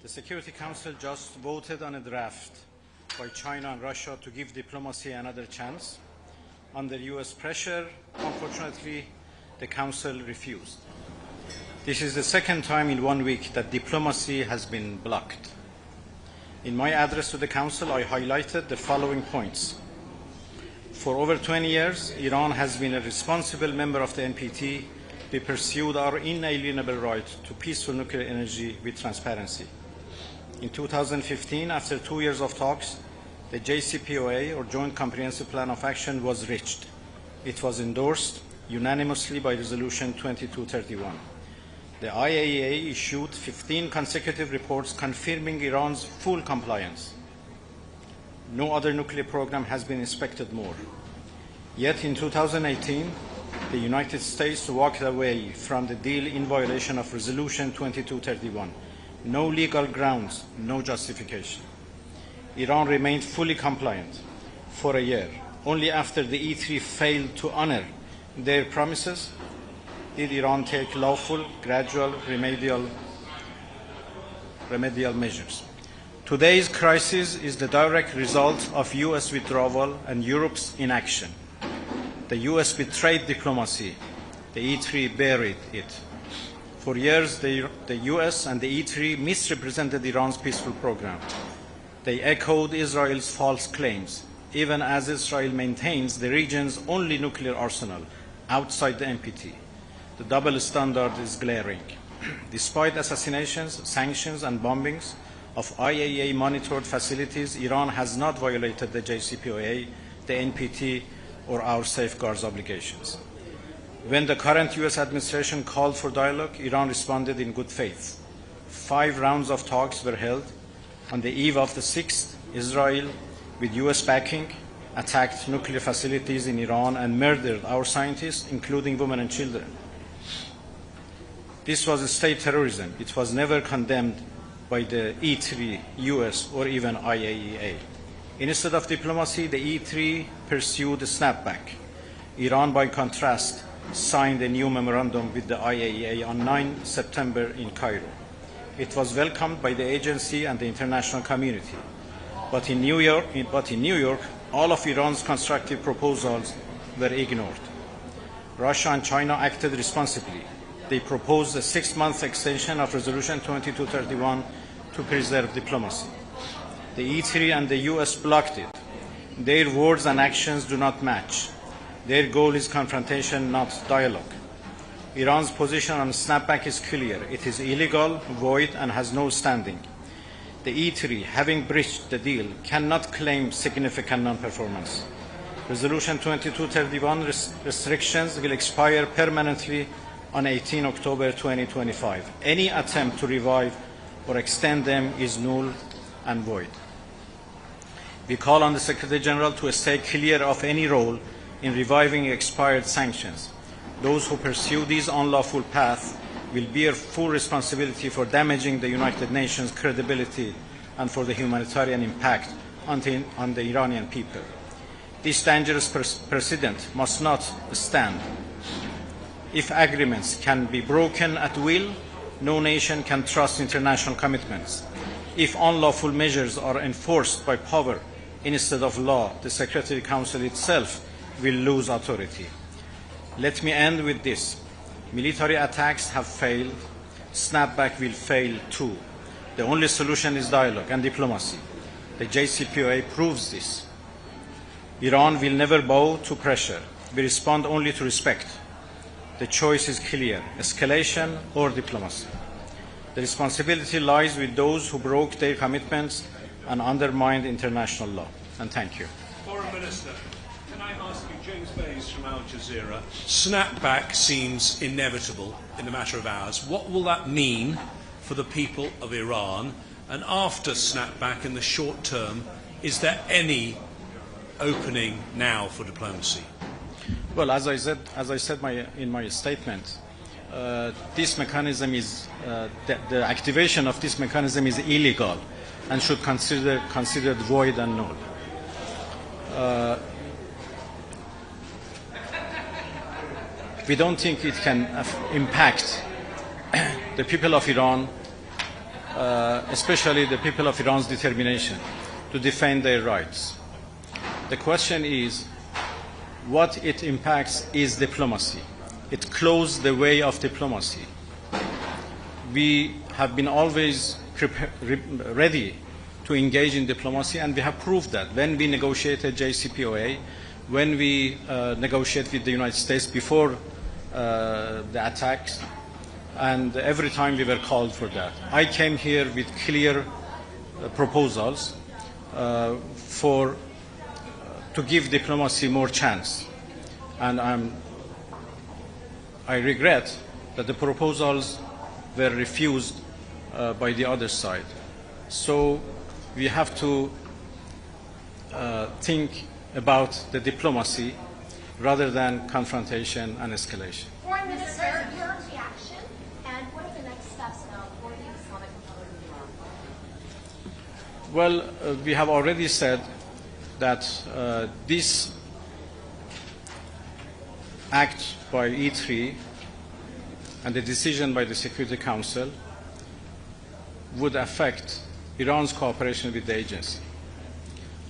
The Security Council just voted on a draft by China and Russia to give diplomacy another chance. Under US pressure, unfortunately, the Council refused. This is the second time in 1 week that diplomacy has been blocked. In my address to the Council, I highlighted the following points. For over 20 years, Iran has been a responsible member of the NPT. We pursued our inalienable right to peaceful nuclear energy with transparency. In 2015, after 2 years of talks, the JCPOA, or Joint Comprehensive Plan of Action, was reached. It was endorsed unanimously by Resolution 2231. The IAEA issued 15 consecutive reports confirming Iran's full compliance. No other nuclear program has been inspected more. Yet in 2018, the United States walked away from the deal in violation of Resolution 2231. No legal grounds, no justification. Iran remained fully compliant for a year. Only after the E3 failed to honor their promises did Iran take lawful, gradual, remedial measures. Today's crisis is the direct result of US withdrawal and Europe's inaction. The US betrayed diplomacy. The E3 buried it. For years, the US and the E3 misrepresented Iran's peaceful program. They echoed Israel's false claims, even as Israel maintains the region's only nuclear arsenal outside the NPT. The double standard is glaring. Despite assassinations, sanctions, and bombings of IAEA-monitored facilities, Iran has not violated the JCPOA, the NPT, or our safeguards obligations. When the current US administration called for dialogue, Iran responded in good faith. 5 rounds of talks were held. On the eve of the 6th, Israel, with US backing, attacked nuclear facilities in Iran and murdered our scientists, including women and children. This was state terrorism. It was never condemned by the E3, US, or even IAEA. Instead of diplomacy, the E3 pursued a snapback. Iran, by contrast, signed a new memorandum with the IAEA on 9 September in Cairo. It was welcomed by the agency and the international community. But in New York, all of Iran's constructive proposals were ignored. Russia and China acted responsibly. They proposed a 6-month extension of Resolution 2231 to preserve diplomacy. The E3 and the US blocked it. Their words and actions do not match. Their goal is confrontation, not dialogue. Iran's position on snapback is clear. It is illegal, void, and has no standing. The E3, having breached the deal, cannot claim significant non-performance. Resolution 2231 restrictions will expire permanently on 18 October 2025. Any attempt to revive or extend them is null and void. We call on the Secretary General to stay clear of any role in reviving expired sanctions. Those who pursue these unlawful paths will bear full responsibility for damaging the United Nations' credibility and for the humanitarian impact on the Iranian people. This dangerous precedent must not stand. If agreements can be broken at will, no nation can trust international commitments. If unlawful measures are enforced by power instead of law, the Security Council itself will lose authority. Let me end with this. Military attacks have failed. Snapback will fail too. The only solution is dialogue and diplomacy. The JCPOA proves this. Iran will never bow to pressure. We respond only to respect. The choice is clear: escalation or diplomacy. The responsibility lies with those who broke their commitments and undermined international law. And thank you. Foreign Minister, can I ask you, James Bays from Al Jazeera, snapback seems inevitable in a matter of hours. What will that mean for the people of Iran? And after snapback in the short term, is there any opening now for diplomacy? Well, as I said in my statement, this mechanism is the activation of this mechanism is illegal and should considered void and null. We don't think it can impact the people of Iran especially the people of Iran's determination to defend their rights. The question is, what it impacts is diplomacy. It closed the way of diplomacy. We have been always ready to engage in diplomacy, and we have proved that when we negotiated JCPOA, when we negotiated with the United States before the attacks, and every time we were called for that. I came here with clear proposals to give diplomacy more chance, and I regret that the proposals were refused by the other side. So we have to think about the diplomacy rather than confrontation and escalation. Foreign Minister, your reaction, and what are the next steps now for the Islamic Republic of Iran? Well, we have already said that this act by E3 and the decision by the Security Council would affect Iran's cooperation with the agency.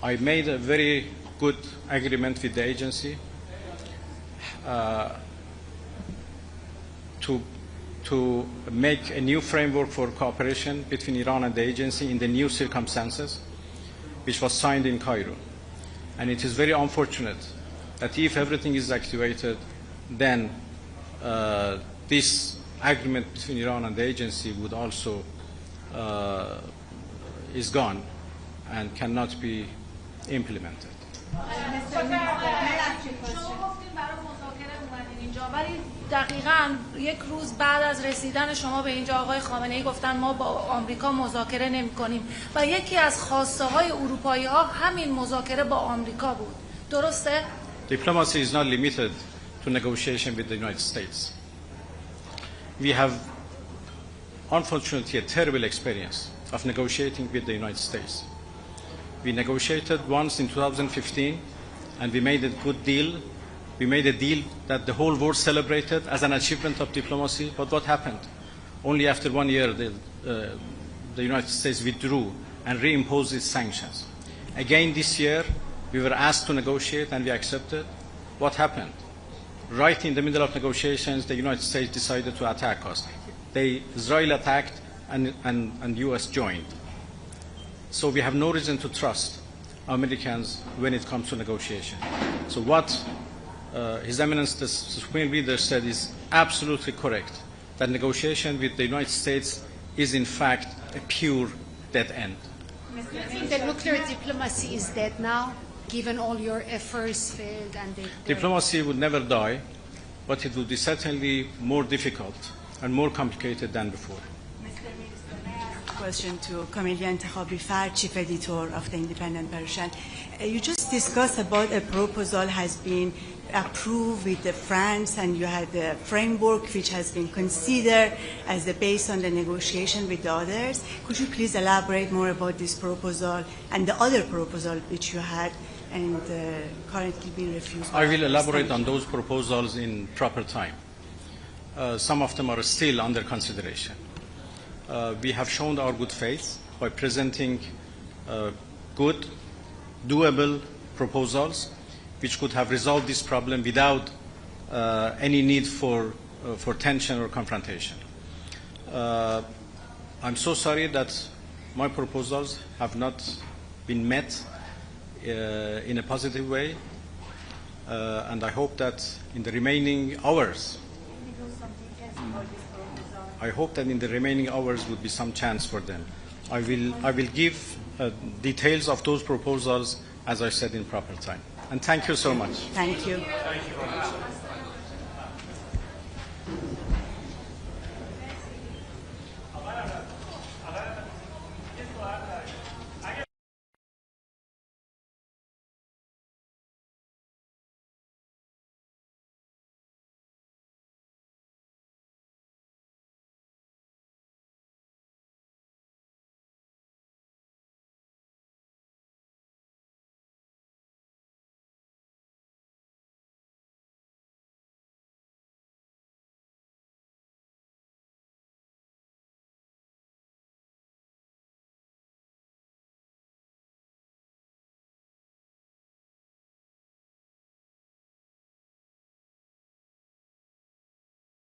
I made a very good agreement with the agency to make a new framework for cooperation between Iran and the agency in the new circumstances, which was signed in Cairo. And it is very unfortunate that if everything is activated, then this agreement between Iran and the agency would also is gone and cannot be implemented. ولی دقیقاً یک روز بعد از رسیدن شما به اینجا آقای خامنه‌ای گفتن ما با آمریکا مذاکره نمی‌کنیم و یکی از خواسته‌های اروپایی‌ها همین مذاکره با آمریکا بود. درسته؟ Diplomacy is not limited to negotiation with the United States. We have unfortunately a terrible experience of negotiating with the United States. We negotiated once in 2015 and we made a good deal. We made a deal that the whole world celebrated as an achievement of diplomacy, but what happened? Only after 1 year the United States withdrew and reimposed its sanctions. Again this year we were asked to negotiate and we accepted. What happened? Right in the middle of negotiations, the United States decided to attack us. Israel attacked and US joined. So we have no reason to trust Americans when it comes to negotiation. So what His Eminence the Supreme Leader said is absolutely correct, that negotiation with the United States is in fact a pure dead end. You think that nuclear diplomacy is dead now, given all your efforts failed and Diplomacy would never die, but it would be certainly more difficult and more complicated than before. Question to Camelia Intikhabi Fard, Chief Editor of the Independent Persian. You just discussed about a proposal has been approved with France, and you had a framework which has been considered as the base on the negotiation with the others. Could you please elaborate more about this proposal and the other proposal which you had and currently being refused? I will elaborate on those proposals in proper time. Some of them are still under consideration. We have shown our good faith by presenting good, doable proposals which could have resolved this problem without any need for tension or confrontation. I'm so sorry that my proposals have not been met in a positive way, and I hope that in the remaining hours, would be some chance for them. I will give details of those proposals, as I said, in proper time. And thank you so much. Thank you. Thank you.